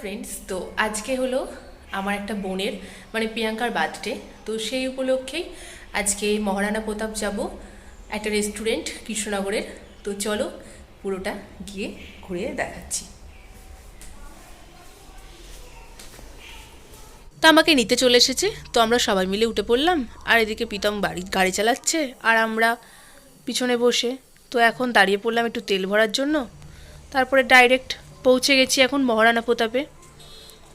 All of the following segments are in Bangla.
ফ্রেন্ডস, তো আজকে হলো আমার একটা বোনের মানে প্রিয়াঙ্কার বার্থডে। তো সেই উপলক্ষেই আজকে মহারানা প্রতাপ যাব একটা রেস্টুরেন্ট কৃষ্ণনগরের। তো চলো পুরোটা গিয়ে ঘুরে দেখাচ্ছি। তো আমাকে নিতে চলে এসেছে, তো আমরা সবাই মিলে উঠে পড়লাম। আর এদিকে প্রীতম গাড়ি চালাচ্ছে আর আমরা পিছনে বসে। তো এখন দাঁড়িয়ে পড়লাম একটু তেল ভরার জন্য। তারপরে ডাইরেক্ট পৌঁছে গেছি এখন মহারানা প্রতাপে।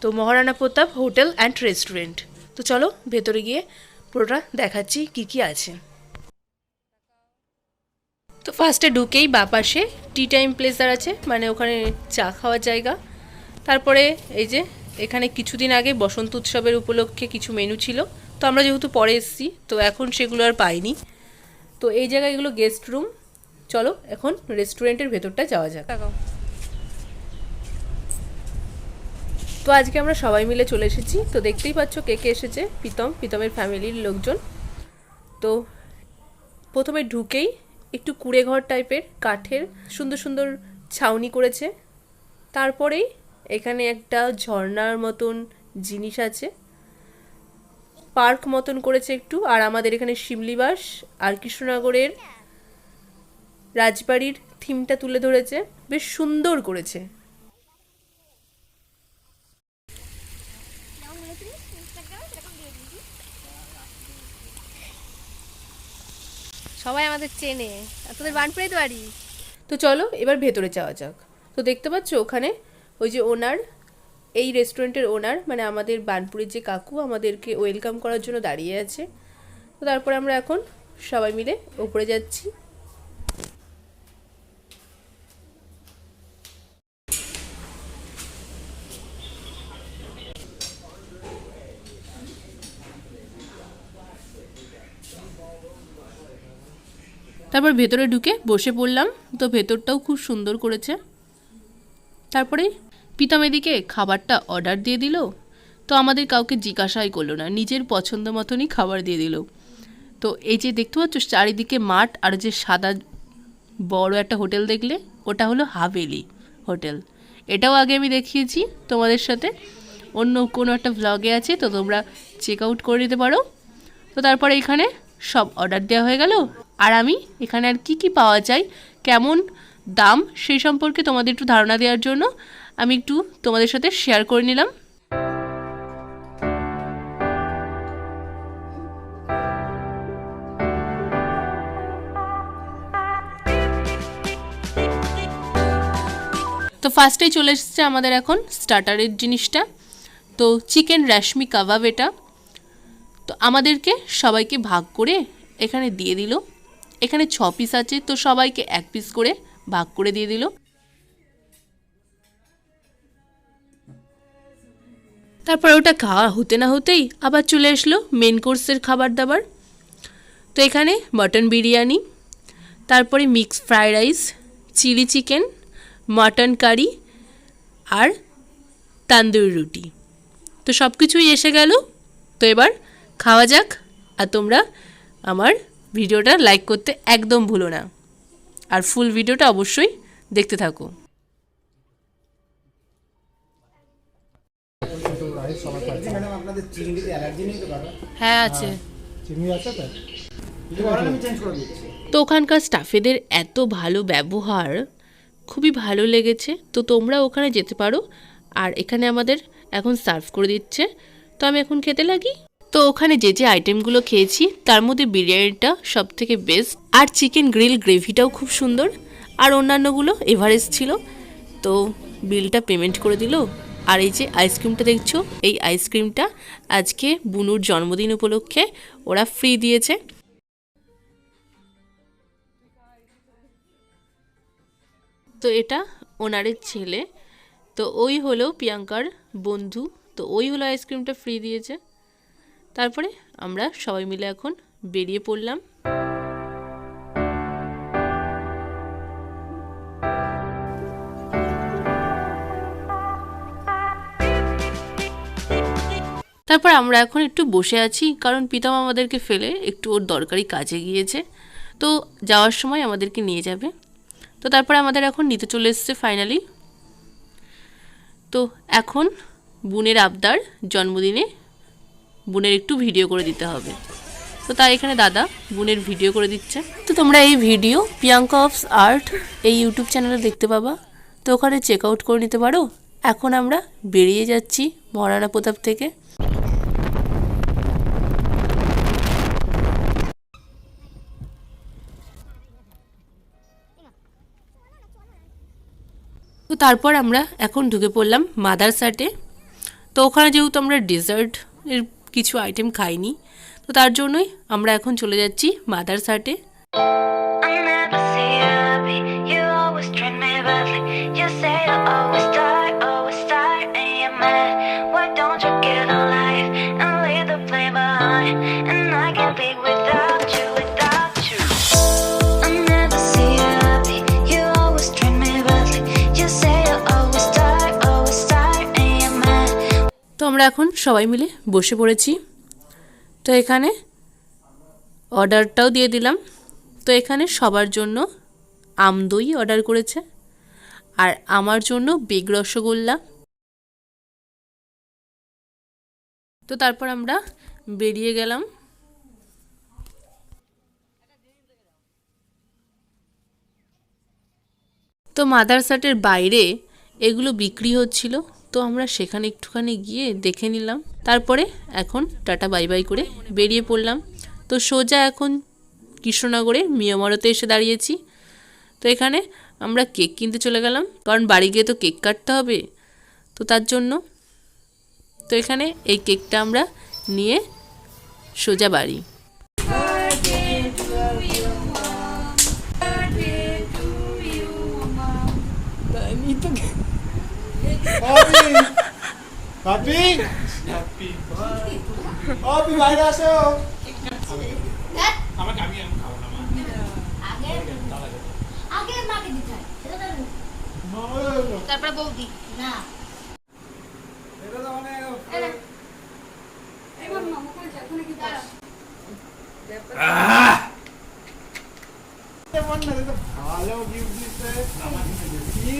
তো Maharana Pratap hotel and restaurant. তো চলো ভেতরে গিয়ে পুরোটা দেখাচ্ছি কি কি আছে। তো ফার্স্টে ঢুকেই বাঁ পাশে টি টাইম প্লেসার আছে, মানে ওখানে চা খাওয়ার জায়গা। তারপরে এই যে এখানে কিছুদিন আগে বসন্ত উৎসবের উপলক্ষে কিছু মেনু ছিল, তো আমরা যেহেতু পরে এসেছি তো এখন সেগুলো আর পাইনি। তো এই জায়গায় এগুলো গেস্ট রুম। চলো এখন রেস্টুরেন্টের ভেতরটা যাওয়া যাক। তো আজকে আমরা সবাই মিলে চলে এসেছি। তো দেখতেই পাচ্ছ কে কে এসেছে, প্রীতমের ফ্যামিলির লোকজন। তো প্রথমে ঢুকেই একটু কুঁড়ে ঘর টাইপের কাঠের সুন্দর সুন্দর ছাউনি করেছে। তারপরেই এখানে একটা ঝর্ণার মতন জিনিস আছে, পার্ক মতন করেছে একটু। আর আমাদের এখানে শিমলিবাস আর কৃষ্ণনগরের রাজবাড়ির থিমটা তুলে ধরেছে, বেশ সুন্দর করেছে। সবাই আমাদের চেনে, আর তোদের বানপুরেই তো বাড়ি। তো চলো এবার ভেতরে যাওয়া যাক। তো দেখতে পাচ্ছ ওখানে ওই যে ওনার, এই রেস্টুরেন্টের ওনার মানে আমাদের বানপুরের যে কাকু আমাদেরকে ওয়েলকাম করার জন্য দাঁড়িয়ে আছে। তো তারপরে আমরা এখন সবাই মিলে ওপরে যাচ্ছি। তারপর ভেতরে ঢুকে বসে পড়লাম। তো ভেতরটাও খুব সুন্দর করেছে। তারপরে প্রীতম এদিকে খাবারটা অর্ডার দিয়ে দিল। তো আমাদের কাউকে জিজ্ঞাসাই করলো না, নিজের পছন্দ মতনই খাবার দিয়ে দিল। তো এই যে দেখতে পাচ্ছ চারিদিকে মাঠ, আর যে সাদা বড় একটা হোটেল দেখলে ওটা হলো হাভেলি হোটেল। এটাও আগে আমি দেখিয়েছি তোমাদের সাথে, অন্য কোনো একটা ভ্লগে আছে, তো তোমরা চেক আউট করে নিতে পারো। তো তারপরে এখানে সব অর্ডার দেওয়া হয়ে গেল। আর আমি এখানে আর কি কি পাওয়া যায়, কেমন দাম, সেই সম্পর্কে তোমাদের একটু ধারণা দেওয়ার জন্য আমি একটু তোমাদের সাথে শেয়ার করে নিলাম। তো ফার্স্টেই চলে এসেছে আমাদের এখন স্টার্টারের জিনিসটা। তো চিকেন রেশমি কাবাব এটা। তো আমাদেরকে সবাইকে ভাগ করে এখানে দিয়ে দিল। এখানে 6 পিস আছে, তো সবাইকে 1 পিস করে ভাগ করে দিয়ে দিল। তারপর ওটা খাওয়া হতে না হতেই আবার চলে আসলো মেন কোর্সের খাবার দাবার। তো এখানে মটন বিরিয়ানি, তারপরে mixed fried rice, chilli chicken, mutton curry আর তান্দুরি রুটি। তো সব কিছুই এসে গেল। তো এবার খাওয়া যাক। আর তোমরা আমার ভিডিওটা লাইক করতে একদম ভুলো না, আর ফুল ভিডিওটা অবশ্যই দেখতে থাকো। হ্যাঁ আছে। তো ওখানকার স্টাফেদের এত ভালো ব্যবহার, খুবই ভালো লেগেছে। তো তোমরা ওখানে যেতে পারো। আর এখানে আমাদের এখন সার্ভ করে দিচ্ছে, তো আমি এখন খেতে লাগি। তো ওখানে যে যে আইটেমগুলো খেয়েছি তার মধ্যে বিরিয়ানিটা সব থেকে বেস্ট, আর চিকেন গ্রিল গ্রেভিটাও খুব সুন্দর, আর অন্যান্যগুলো এভারেস্ট ছিল। তো বিলটা পেমেন্ট করে দিল। আর এই যে আইসক্রিমটা দেখছো, এই আইসক্রিমটা আজকে বুনুর জন্মদিন উপলক্ষে ওরা ফ্রি দিয়েছে। তো এটা ওনারের ছেলে, তো ওই হলো প্রিয়াঙ্কার বন্ধু। তো ওই হলো আইসক্রিমটা ফ্রি দিয়েছে। তারপরে আমরা সবাই মিলে এখন বেরিয়ে পড়লাম। তারপর আমরা এখন একটু বসে আছি, কারণ প্রীতম আমাদেরকে ফেলে একটু ওর দরকারি কাজে গিয়েছে। তো যাওয়ার সময় আমাদেরকে নিয়ে যাবে। তো তারপরে আমাদের এখন নিতে চলে এসছে ফাইনালি। তো এখন বোনের আবদার, জন্মদিনে বোনের একটু ভিডিও করে দিতে হবে। তো তাই এখানে দাদা বোনের ভিডিও করে দিচ্ছে। তো তোমরা এই ভিডিও প্রিয়াঙ্কা অফস আর্ট এই ইউটিউব চ্যানেলে দেখতে পাবা। তো ওখানে চেক আউট করে নিতে পারো। এখন আমরা বেরিয়ে যাচ্ছি মহারানা প্রতাপ থেকে। তো তারপর আমরা এখন ঢুকে পড়লাম মাদারসাটে। তো ওখানে যেহেতু আমরা ডেজার্ট এর কিছু আইটেম খাইনি, তো তার জন্যই আমরা এখন চলে যাচ্ছি মাদারসাটে। তো আমরা এখন সবাই মিলে বসে পড়েছি। তো এখানে অর্ডারটাও দিয়ে দিলাম। তো এখানে সবার জন্য আমদই অর্ডার করেছে, আর আমার জন্য বেগ রসগোল্লা। তো তারপর আমরা বেরিয়ে গেলাম। তো মাদারসাটের বাইরে এগুলো বিক্রি হচ্ছিল, তো আমরা সেখানে একটুখানি গিয়ে দেখে নিলাম। তারপরে এখন টাটা বাই বাই করে বেরিয়ে পড়লাম। তো সোজা এখন কৃষ্ণনগরে মিয়ামরতে এসে দাঁড়িয়েছি। তো এখানে আমরা কেক কিনতে চলে গেলাম, কারণ বাড়ি গিয়ে তো কেক কাটতে হবে, তো তার জন্য। তো এখানে এই কেকটা আমরা নিয়ে সোজা বাড়ি। Papi! Papi, বাইরে আসো। আমাকে আমি খাবো না মা। আগে মাকে দিতে হয় সেটা তো তারপরে বৌদি না এটা তো মানে এই মাম্মা মুখে যখন কি দাঁড়া মন না তো ভালো গিফট দিতে আমাকে কি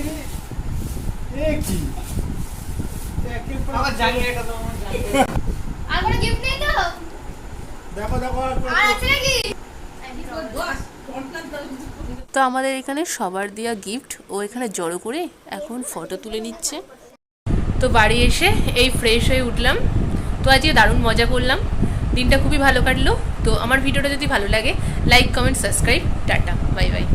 রে কি আমার জানি এটা তো আমার জানি আর কোনো গিফট নেই তো? দেখো দেখো আর আছে নাকি? তো আমাদের এখানে সবার দেওয়া গিফট ও এখানে জড়ো করে এখন ফটো তুলে নিচ্ছে। তো বাড়ি এসে এই ফ্রেশ হয়ে উঠলাম। তো আজকে দারুণ মজা করলাম, দিনটা খুবই ভালো কাটলো। তো আমার ভিডিওটা যদি ভালো লাগে like comment subscribe, tata bye bye.